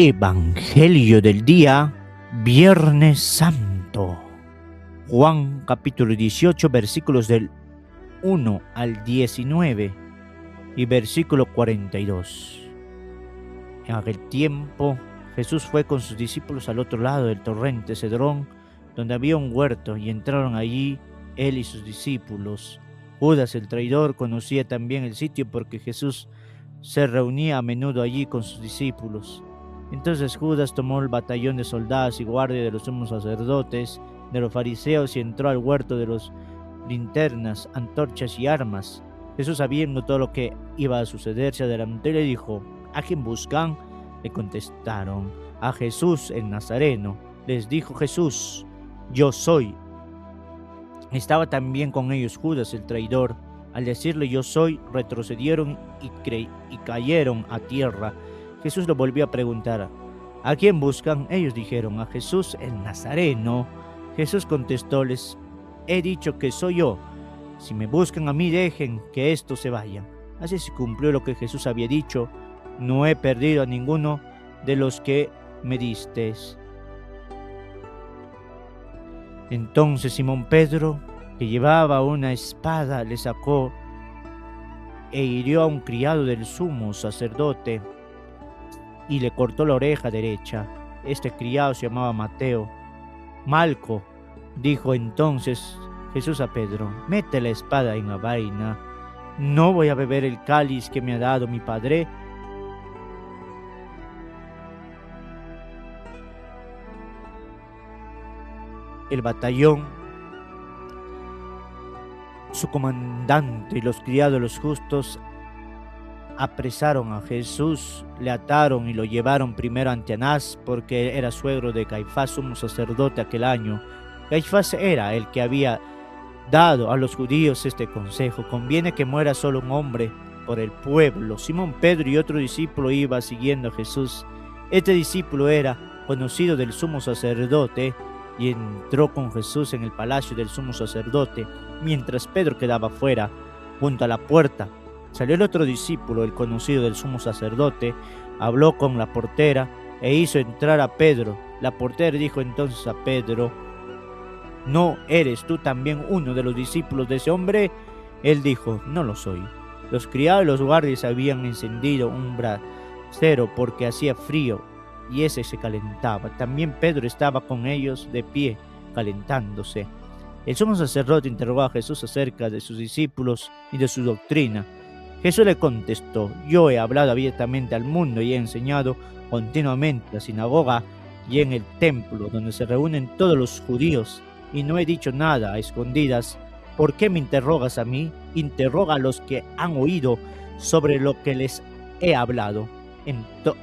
Evangelio del día, Viernes Santo. Juan capítulo 18, versículos del 1 al 19 y versículo 42. En aquel tiempo, Jesús fue con sus discípulos al otro lado del torrente Cedrón, donde había un huerto, y entraron allí él y sus discípulos. Judas, el traidor, conocía también el sitio porque Jesús se reunía a menudo allí con sus discípulos. Entonces Judas tomó el batallón de soldados y guardia de los sumos sacerdotes, de los fariseos, y entró al huerto de los linternas, antorchas y armas. Jesús, sabiendo todo lo que iba a suceder, se adelantó y le dijo: ¿A quién buscan? Le contestaron: a Jesús el Nazareno. Les dijo Jesús: yo soy. Estaba también con ellos Judas el traidor. Al decirle yo soy, retrocedieron y cayeron a tierra. Jesús lo volvió a preguntar: ¿a quién buscan? Ellos dijeron: a Jesús el Nazareno. Jesús contestó: les he dicho que soy yo. Si me buscan a mí, dejen que estos se vayan. Así se cumplió lo que Jesús había dicho: no he perdido a ninguno de los que me distes. Entonces Simón Pedro, que llevaba una espada, le sacó e hirió a un criado del sumo sacerdote y le cortó la oreja derecha. Este criado se llamaba Mateo. Malco, dijo entonces Jesús a Pedro: mete la espada en la vaina. ¿No voy a beber el cáliz que me ha dado mi padre? El batallón, su comandante y los criados de los justos apresaron a Jesús, le ataron y lo llevaron primero ante Anás, porque era suegro de Caifás, sumo sacerdote aquel año. Caifás era el que había dado a los judíos este consejo: conviene que muera solo un hombre por el pueblo. Simón Pedro y otro discípulo iba siguiendo a Jesús. Este discípulo era conocido del sumo sacerdote y entró con Jesús en el palacio del sumo sacerdote, mientras Pedro quedaba fuera, junto a la puerta. Salió el otro discípulo, el conocido del sumo sacerdote, habló con la portera e hizo entrar a Pedro. La portera dijo entonces a Pedro: ¿no eres tú también uno de los discípulos de ese hombre? Él dijo: no lo soy. Los criados y los guardias habían encendido un brasero porque hacía frío y ese se calentaba. También Pedro estaba con ellos de pie, calentándose. El sumo sacerdote interrogó a Jesús acerca de sus discípulos y de su doctrina. Jesús le contestó: yo he hablado abiertamente al mundo y he enseñado continuamente en la sinagoga y en el templo, donde se reúnen todos los judíos, y no he dicho nada a escondidas. ¿Por qué me interrogas a mí? Interroga a los que han oído sobre lo que les he hablado.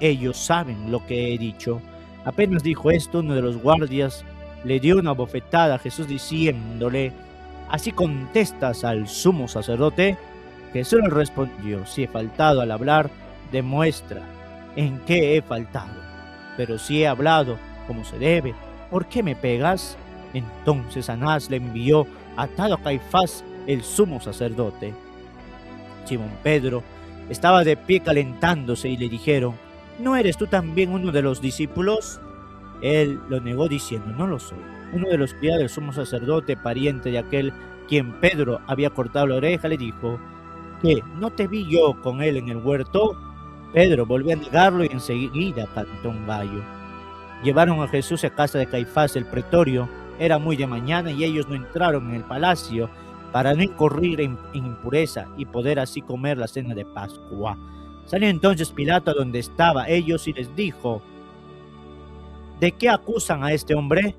Ellos saben lo que he dicho. Apenas dijo esto, uno de los guardias le dio una bofetada a Jesús diciéndole: ¿así contestas al sumo sacerdote? Jesús le respondió: si he faltado al hablar, demuestra en qué he faltado. Pero si he hablado como se debe, ¿por qué me pegas? Entonces Anás le envió atado a Caifás, el sumo sacerdote. Simón Pedro estaba de pie calentándose y le dijeron: ¿no eres tú también uno de los discípulos? Él lo negó diciendo: no lo soy. Uno de los criados del sumo sacerdote, pariente de aquel quien Pedro había cortado la oreja, le dijo: ¿qué? ¿No te vi yo con él en el huerto? Pedro volvió a negarlo y enseguida cantó un gallo. Llevaron a Jesús a casa de Caifás, el pretorio. Era muy de mañana y ellos no entraron en el palacio para no incurrir en impureza y poder así comer la cena de Pascua. Salió entonces Pilato a donde estaban ellos y les dijo: ¿de qué acusan a este hombre?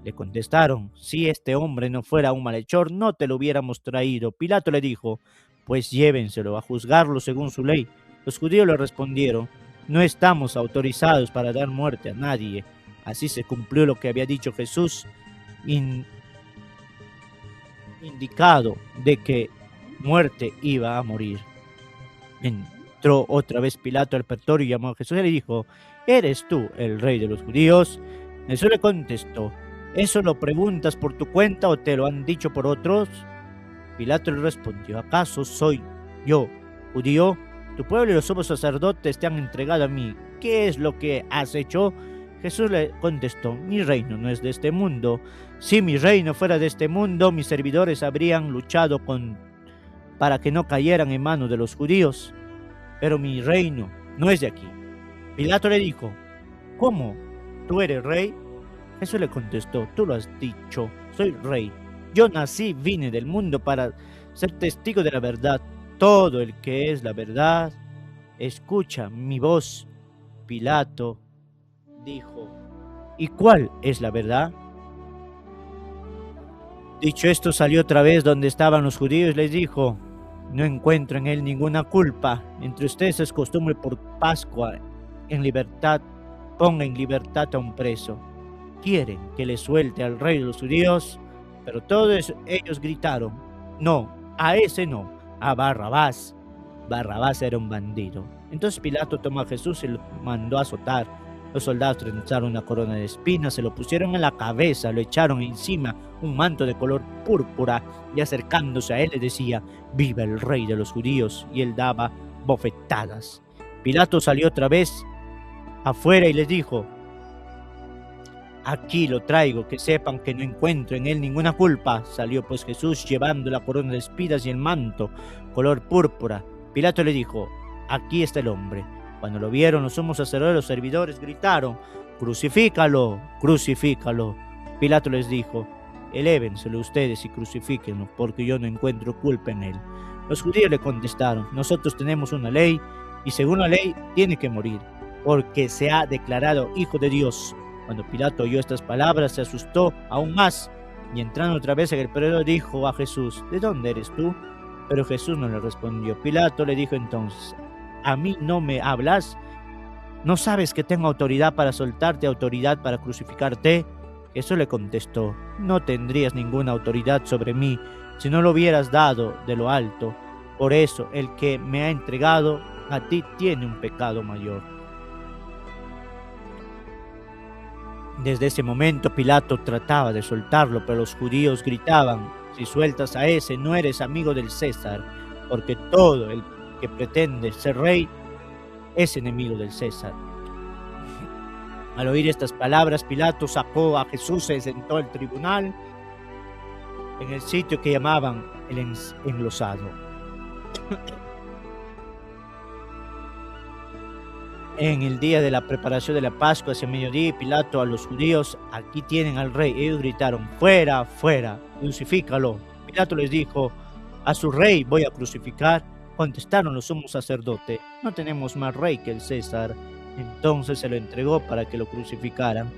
Le contestaron: si este hombre no fuera un malhechor, no te lo hubiéramos traído. Pilato le dijo: pues llévenselo a juzgarlo según su ley. Los judíos le respondieron: no estamos autorizados para dar muerte a nadie. Así se cumplió lo que había dicho Jesús, indicado de que muerte iba a morir. Entró otra vez Pilato al pretorio y llamó a Jesús y le dijo: ¿eres tú el rey de los judíos? Jesús le contestó: ¿eso lo preguntas por tu cuenta o te lo han dicho por otros? Pilato le respondió: ¿acaso soy yo judío? Tu pueblo y los sumos sacerdotes te han entregado a mí. ¿qué es lo que has hecho? Jesús le contestó, mi reino no es de este mundo. Si mi reino fuera de este mundo, mis servidores habrían luchado para que no cayeran en manos de los judíos. Pero mi reino no es de aquí. Pilato le dijo, ¿cómo? ¿Tú eres rey? Jesús le contestó, tú lo has dicho, soy rey. Yo nací, vine del mundo para ser testigo de la verdad. Todo el que es la verdad, escucha mi voz. Pilato dijo, ¿y cuál es la verdad? Dicho esto, salió otra vez donde estaban los judíos y les dijo, no encuentro en él ninguna culpa. Entre ustedes es costumbre por Pascua ponga en libertad a un preso. Quieren que le suelte al rey de los judíos, pero todos ellos gritaron, no, a ese no, a Barrabás. Barrabás era un bandido. Entonces Pilato tomó a Jesús y lo mandó a azotar. Los soldados trenzaron una corona de espinas, se lo pusieron en la cabeza, lo echaron encima un manto de color púrpura y acercándose a él le decía, viva el rey de los judíos, y él daba bofetadas. Pilato salió otra vez afuera y les dijo, aquí lo traigo, que sepan que no encuentro en él ninguna culpa. Salió pues Jesús llevando la corona de espinas y el manto color púrpura. Pilato le dijo, aquí está el hombre. Cuando lo vieron los sumos sacerdotes y los servidores gritaron, crucifícalo, crucifícalo. Pilato les dijo, elévenselo ustedes y crucifíquenlo, porque yo no encuentro culpa en él. Los judíos le contestaron, nosotros tenemos una ley, y según la ley tiene que morir, porque se ha declarado hijo de Dios. Cuando Pilato oyó estas palabras, se asustó aún más, y entrando otra vez en el pretorio dijo a Jesús, ¿de dónde eres tú? Pero Jesús no le respondió. Pilato le dijo entonces, ¿a mí no me hablas? ¿No sabes que tengo autoridad para soltarte, autoridad para crucificarte? Jesús le contestó, no tendrías ninguna autoridad sobre mí si no lo hubieras dado de lo alto. Por eso el que me ha entregado a ti tiene un pecado mayor. Desde ese momento Pilato trataba de soltarlo, pero los judíos gritaban, si sueltas a ese no eres amigo del César, porque todo el que pretende ser rey es enemigo del César. Al oír estas palabras, Pilato sacó a Jesús, se sentó al tribunal en el sitio que llamaban el enlosado. En el día de la preparación de la Pascua, hacia mediodía, Pilato a los judíos, aquí tienen al rey. Ellos gritaron, fuera, fuera, crucifícalo. Pilato les dijo, a su rey voy a crucificar. Contestaron los sumos sacerdotes, no tenemos más rey que el César. Entonces se lo entregó para que lo crucificaran.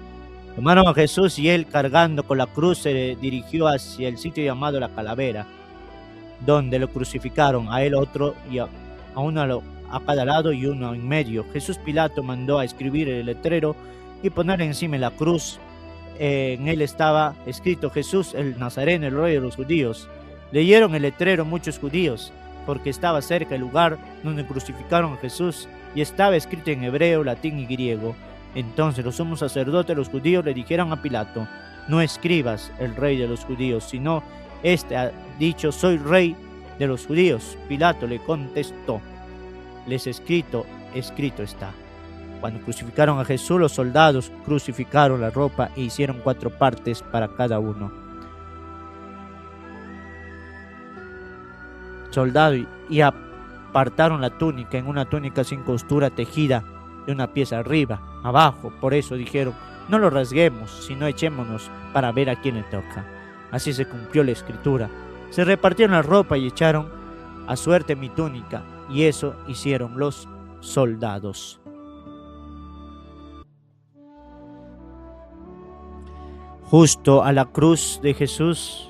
Tomaron a Jesús y él, cargando con la cruz, se dirigió hacia el sitio llamado la Calavera, donde lo crucificaron, a él otro y a uno a cada lado y uno en medio. Jesús Pilato mandó a escribir el letrero y poner encima la cruz. En él estaba escrito Jesús el Nazareno, el rey de los judíos. Leyeron el letrero muchos judíos, porque estaba cerca el lugar donde crucificaron a Jesús, y estaba escrito en hebreo, latín y griego. Entonces los sumos sacerdotes, los judíos, le dijeron a Pilato, no escribas el rey de los judíos, sino este ha dicho, soy rey de los judíos. Pilato le contestó, les escrito está. Cuando crucificaron a Jesús, los soldados crucificaron la ropa e hicieron 4 partes para cada uno. Soldado, y apartaron la túnica en una túnica sin costura tejida de una pieza arriba, abajo. Por eso dijeron, no lo rasguemos, sino echémonos para ver a quién le toca. Así se cumplió la escritura. Se repartieron la ropa y echaron a suerte mi túnica, y eso hicieron los soldados. Justo a la cruz de Jesús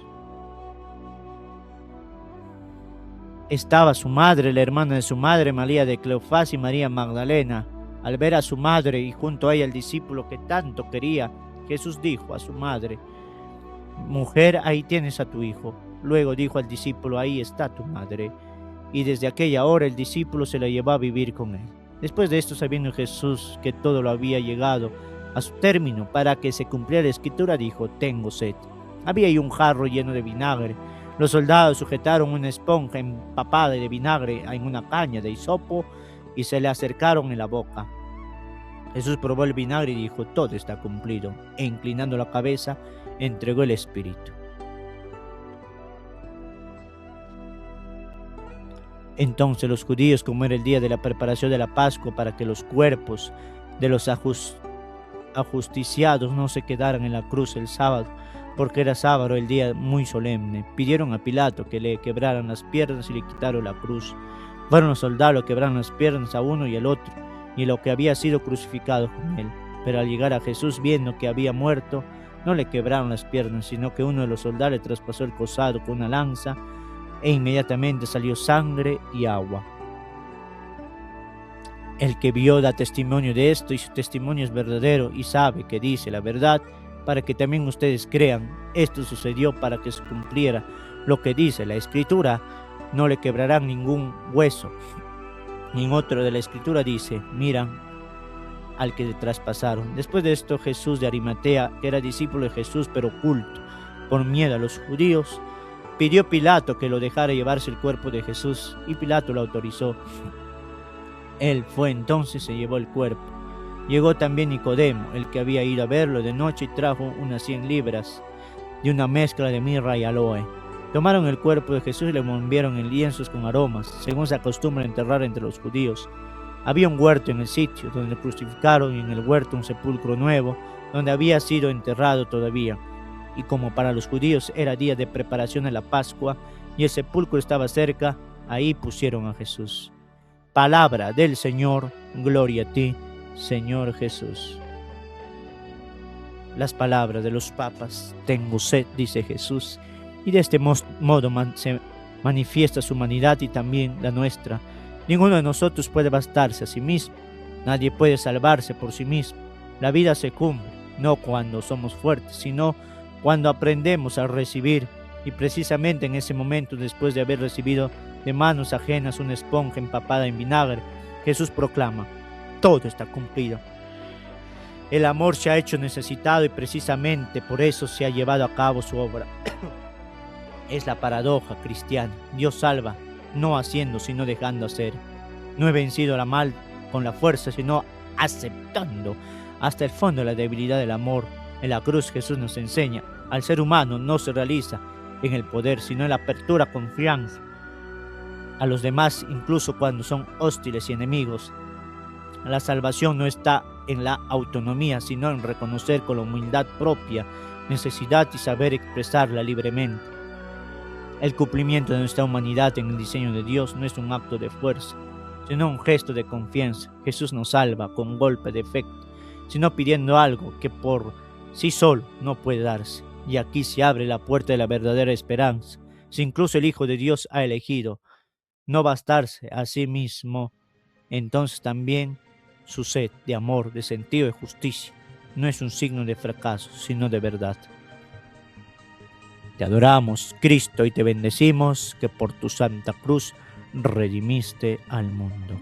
estaba su madre, la hermana de su madre, María de Cleofás y María Magdalena. Al ver a su madre y junto a ella el discípulo que tanto quería, Jesús dijo a su madre, mujer, ahí tienes a tu hijo. Luego dijo al discípulo, ahí está tu madre. Y desde aquella hora el discípulo se la llevó a vivir con él. Después de esto, sabiendo Jesús que todo lo había llegado a su término, para que se cumpliera la escritura, dijo, tengo sed. Había ahí un jarro lleno de vinagre. Los soldados sujetaron una esponja empapada de vinagre en una caña de hisopo y se le acercaron en la boca. Jesús probó el vinagre y dijo: todo está cumplido, e inclinando la cabeza, entregó el espíritu. Entonces los judíos, como era el día de la preparación de la Pascua, para que los cuerpos de los ajusticiados no se quedaran en la cruz el sábado, porque era sábado, el día muy solemne, pidieron a Pilato que le quebraran las piernas y le quitaron la cruz. Fueron los soldados que quebraron las piernas a uno y al otro, y lo que había sido crucificado con él. Pero al llegar a Jesús, viendo que había muerto, no le quebraron las piernas, sino que uno de los soldados le traspasó el costado con una lanza, e inmediatamente salió sangre y agua. El que vio da testimonio de esto, y su testimonio es verdadero, y sabe que dice la verdad, para que también ustedes crean. Esto sucedió para que se cumpliera lo que dice la Escritura: no le quebrarán ningún hueso. Y en otro de la Escritura dice: miran al que le traspasaron. Después de esto, Jesús de Arimatea, que era discípulo de Jesús pero oculto por miedo a los judíos, pidió a Pilato que lo dejara llevarse el cuerpo de Jesús, y Pilato lo autorizó. Él fue entonces y se llevó el cuerpo. Llegó también Nicodemo, el que había ido a verlo de noche, y trajo unas 100 libras de una mezcla de mirra y aloe. Tomaron el cuerpo de Jesús y lo envolvieron en lienzos con aromas, según se acostumbra a enterrar entre los judíos. Había un huerto en el sitio donde crucificaron, y en el huerto un sepulcro nuevo, donde había sido enterrado todavía. Y como para los judíos era día de preparación de la Pascua, y el sepulcro estaba cerca, ahí pusieron a Jesús. Palabra del Señor, gloria a ti, Señor Jesús. Las palabras de los papas: tengo sed, dice Jesús, y de este modo se manifiesta su humanidad y también la nuestra. Ninguno de nosotros puede bastarse a sí mismo, nadie puede salvarse por sí mismo. La vida se cumple, no cuando somos fuertes, sino cuando aprendemos a recibir, y precisamente en ese momento, después de haber recibido de manos ajenas una esponja empapada en vinagre, Jesús proclama: todo está cumplido. El amor se ha hecho necesitado, y precisamente por eso se ha llevado a cabo su obra. Es la paradoja cristiana: Dios salva, no haciendo, sino dejando hacer. No he vencido la mal con la fuerza, sino aceptando hasta el fondo la debilidad del amor. En la cruz Jesús nos enseña: al ser humano no se realiza en el poder, sino en la apertura, confianza a los demás, incluso cuando son hostiles y enemigos. La salvación no está en la autonomía, sino en reconocer con la humildad propia necesidad y saber expresarla libremente. El cumplimiento de nuestra humanidad en el diseño de Dios no es un acto de fuerza, sino un gesto de confianza. Jesús nos salva con un golpe de efecto, sino pidiendo algo que por sí solo no puede darse. Y aquí se abre la puerta de la verdadera esperanza. Si incluso el Hijo de Dios ha elegido no bastarse a sí mismo, entonces también su sed de amor, de sentido de justicia, no es un signo de fracaso, sino de verdad. Te adoramos, Cristo, y te bendecimos, que por tu santa cruz redimiste al mundo.